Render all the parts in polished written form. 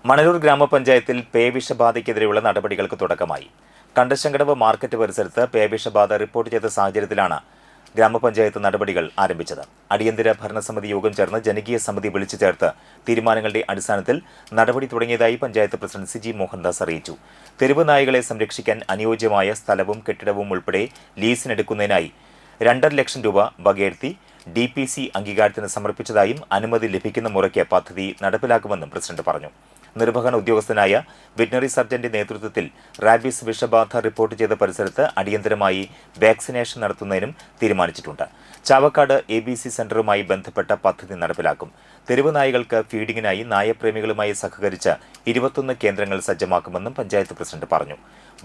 മണലൂർ ഗ്രാമപഞ്ചായത്തിൽ പേവിഷബാധയ്ക്കെതിരെയുള്ള നടപടികൾക്ക് തുടക്കമായി. കണ്ടശങ്കടവ് മാർക്കറ്റ് പരിസരത്ത് പേവിഷബാധ റിപ്പോർട്ട് ചെയ്ത സാഹചര്യത്തിലാണ് ഗ്രാമപഞ്ചായത്ത് നടപടികൾ ആരംഭിച്ചത്. അടിയന്തര ഭരണസമിതി യോഗം ചേർന്ന് ജനകീയ സമിതി വിളിച്ചു ചേർത്ത് തീരുമാനങ്ങളുടെ അടിസ്ഥാനത്തിൽ നടപടി തുടങ്ങിയതായി പഞ്ചായത്ത് പ്രസിഡന്റ് സിജി മോഹൻദാസ് അറിയിച്ചു. തെരുവ് നായകളെ സംരക്ഷിക്കാൻ അനുയോജ്യമായ സ്ഥലവും കെട്ടിടവും ഉൾപ്പെടെ ലീസിനെടുക്കുന്നതിനായി 2.5 ലക്ഷം രൂപ വകയിരുത്തി DPC അംഗീകാരത്തിന് സമർപ്പിച്ചതായും അനുമതി ലഭിക്കുന്ന മുറയ്ക്ക് പദ്ധതി നടപ്പിലാക്കുമെന്നും പ്രസിഡന്റ് പറഞ്ഞു. നിർവഹണ ഉദ്യോഗസ്ഥനായ വെറ്റിനറി സർജന്റെ നേതൃത്വത്തിൽ റാബീസ് വിഷബാധ റിപ്പോർട്ട് ചെയ്ത പരിസരത്ത് അടിയന്തരമായി വാക്സിനേഷൻ നടത്തുന്നതിനും തീരുമാനിച്ചിട്ടുണ്ട്. ചാവക്കാട് ABC സെന്ററുമായി ബന്ധപ്പെട്ട പദ്ധതി നടപ്പിലാക്കും. തെരുവ് നായകൾക്ക് ഫീഡിങ്ങിനായി നായപ്രേമികളുമായി സഹകരിച്ച് 21 കേന്ദ്രങ്ങൾ സജ്ജമാക്കുമെന്നും പഞ്ചായത്ത് പ്രസിഡന്റ് പറഞ്ഞു.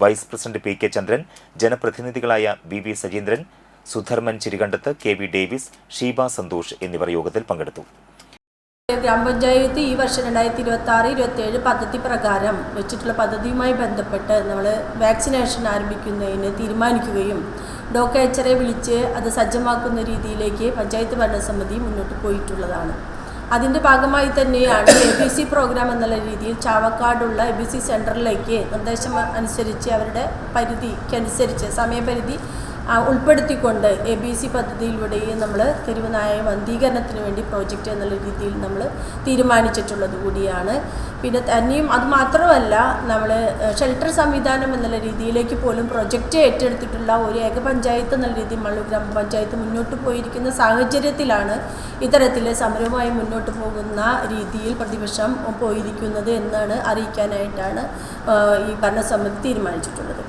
വൈസ് പ്രസിഡന്റ് PK ചന്ദ്രൻ, ജനപ്രതിനിധികളായ BV Sajeendran, Sudharman Chirikandath, KV Davis, Sheeba Santhosh എന്നിവർ യോഗത്തിൽ പങ്കെടുത്തു. ഗ്രാമപഞ്ചായത്ത് ഈ വർഷം 2026-27 പദ്ധതി പ്രകാരം വെച്ചിട്ടുള്ള പദ്ധതിയുമായി ബന്ധപ്പെട്ട് നമ്മൾ വാക്സിനേഷൻ ആരംഭിക്കുന്നതിന് തീരുമാനിക്കുകയും ഡോക്ടറെ വിളിച്ച് അത് സജ്ജമാക്കുന്ന രീതിയിലേക്ക് പഞ്ചായത്ത് ഭരണസമിതി മുന്നോട്ട് പോയിട്ടുള്ളതാണ്. അതിൻ്റെ ഭാഗമായി തന്നെയാണ് ABC പ്രോഗ്രാം എന്നുള്ള രീതിയിൽ ചാവക്കാടുള്ള ABC സെൻറ്ററിലേക്ക് നിർദ്ദേശം അനുസരിച്ച് അവരുടെ പരിധിക്കനുസരിച്ച് സമയപരിധി ഉൾപ്പെടുത്തിക്കൊണ്ട് ABC പദ്ധതിയിലൂടെയും നമ്മൾ തെരുവ് നായ വന്ധീകരണത്തിന് വേണ്ടി പ്രോജക്റ്റ് എന്നുള്ള രീതിയിൽ നമ്മൾ തീരുമാനിച്ചിട്ടുള്ളത് കൂടിയാണ്. പിന്നെ തന്നെയും അതുമാത്രമല്ല, നമ്മൾ ഷെൽട്ടർ സംവിധാനം എന്നുള്ള രീതിയിലേക്ക് പോലും പ്രൊജക്റ്റ് ഏറ്റെടുത്തിട്ടുള്ള ഒരു ഏക പഞ്ചായത്ത് എന്നുള്ള രീതിയിൽ മണലൂർ ഗ്രാമപഞ്ചായത്ത് മുന്നോട്ട് പോയിരിക്കുന്ന സാഹചര്യത്തിലാണ് ഇത്തരത്തിൽ സമരവുമായി മുന്നോട്ട് പോകുന്ന രീതിയിൽ പ്രതിപക്ഷം പോയിരിക്കുന്നത് എന്നാണ് അറിയിക്കാനായിട്ടാണ് ഈ ഭരണസമിതി തീരുമാനിച്ചിട്ടുള്ളത്.